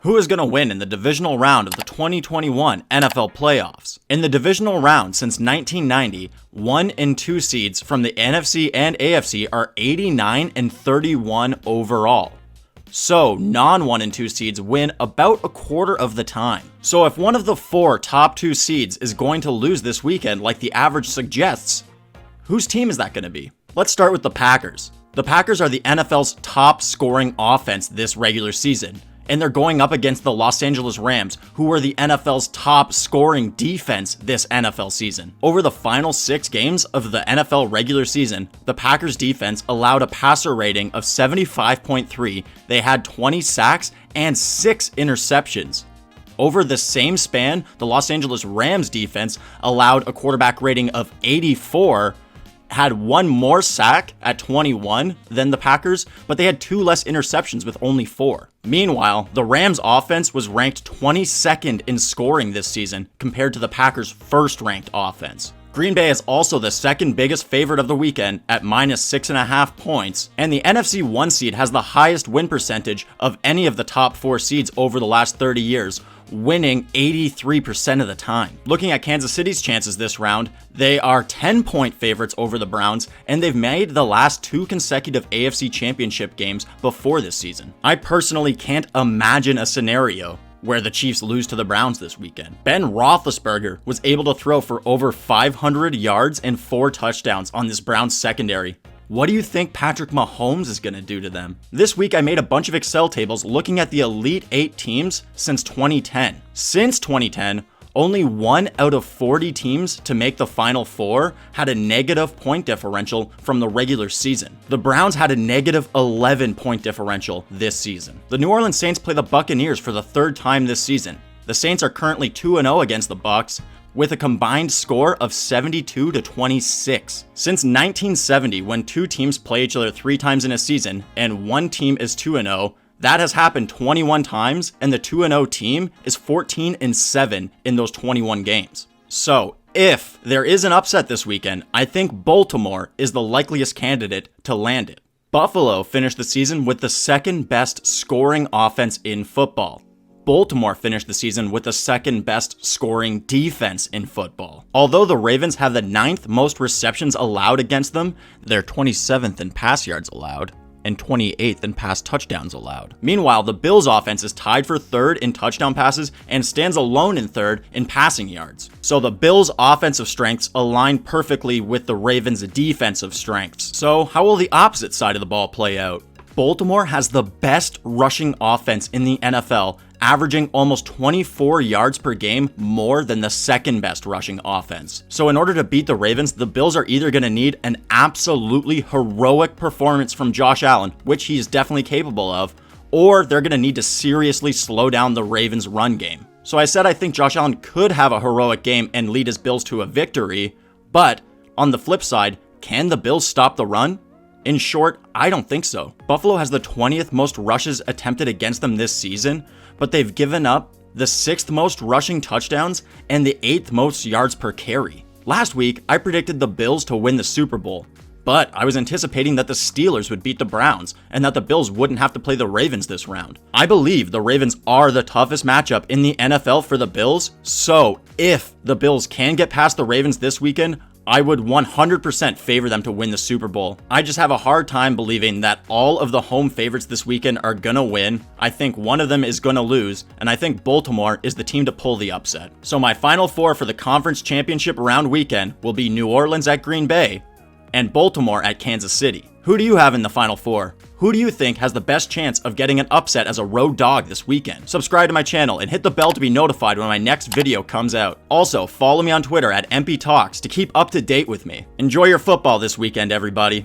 Who is going to win in the divisional round of the 2021 NFL playoffs? In the divisional round since 1990, 1 and 2 seeds from the NFC and AFC are 89 and 31 overall. So, non-1 and 2 seeds win about a quarter of the time. So if one of the 4 top 2 seeds is going to lose this weekend like the average suggests, whose team is that going to be? Let's start with the Packers. The Packers are the NFL's top scoring offense this regular season, and they're going up against the Los Angeles Rams, who are the NFL's top scoring defense this NFL season. Over the final 6 games of the NFL regular season, the Packers defense allowed a passer rating of 75.3. They had 20 sacks and 6 interceptions. Over the same span, the Los Angeles Rams defense allowed a quarterback rating of 84, had 1 more sack at 21 than the Packers, but they had 2 less interceptions with only 4. Meanwhile, the Rams offense was ranked 22nd in scoring this season compared to the Packers' first-ranked offense. Green Bay is also the second biggest favorite of the weekend at minus 6.5 points, and the NFC 1 seed has the highest win percentage of any of the top 4 seeds over the last 30 years, winning 83% of the time. Looking at Kansas City's chances this round, they are 10-point favorites over the Browns, and they've made the last 2 consecutive AFC Championship games before this season. I personally can't imagine a scenario where the Chiefs lose to the Browns this weekend. Ben Roethlisberger was able to throw for over 500 yards and 4 touchdowns on this Browns secondary. What do you think Patrick Mahomes is going to do to them? This week I made a bunch of Excel tables looking at the Elite 8 teams since 2010. Since 2010, only 1 out of 40 teams to make the Final Four had a negative point differential from the regular season. The Browns had a negative 11 point differential this season. The New Orleans Saints play the Buccaneers for the 3rd time this seaseason. The Saints are currently 2-0 against the Bucs, with a combined score of 72-26. Since 1970, when 2 teams play each other 3 times in a season and 1 team is 2-0, that has happened 21 times, and the 2-0 team is 14-7 in those 21 games. So, if there is an upset this weekend, I think Baltimore is the likeliest candidate to land it. Buffalo finished the season with the 2nd best scoring offense in football. Baltimore finished the season with the 2nd best scoring defense in football. Although the Ravens have the 9th most receptions allowed against them, they're 27th in pass yards allowed and 28th in pass touchdowns allowed. Meanwhile, the Bills' offense is tied for 3rd in touchdown passes and stands alone in 3rd in passing yards. So the Bills' offensive strengths align perfectly with the Ravens' defensive strengths. So how will the opposite side of the ball play out? Baltimore has the best rushing offense in the NFL, averaging almost 24 yards per game more than the 2nd best rushing offense. So in order to beat the Ravens, the Bills are either going to need an absolutely heroic performance from Josh Allen, which he's definitely capable of, or they're going to need to seriously slow down the Ravens' run game. So I said I think Josh Allen could have a heroic game and lead his Bills to a victory, but on the flip side, can the Bills stop the run? In short, I don't think so. Buffalo has the 20th most rushes attempted against them this season, but they've given up the 6th most rushing touchdowns and the 8th most yards per carry. Last week, I predicted the Bills to win the Super Bowl, but I was anticipating that the Steelers would beat the Browns and that the Bills wouldn't have to play the Ravens this round. I believe the Ravens are the toughest matchup in the NFL for the Bills, so if the Bills can get past the Ravens this weekend, I would 100% favor them to win the Super Bowl. I just have a hard time believing that all of the home favorites this weekend are gonna win. I think one of them is gonna lose, and I think Baltimore is the team to pull the upset. So my Final 4 for the Conference Championship round weekend will be New Orleans at Green Bay and Baltimore at Kansas City. Who do you have in the Final 4? Who do you think has the best chance of getting an upset as a road dog this weekend? Subscribe to my channel and hit the bell to be notified when my next video comes out. Also, follow me on Twitter at Empey Talks to keep up to date with me. Enjoy your football this weekend, everybody.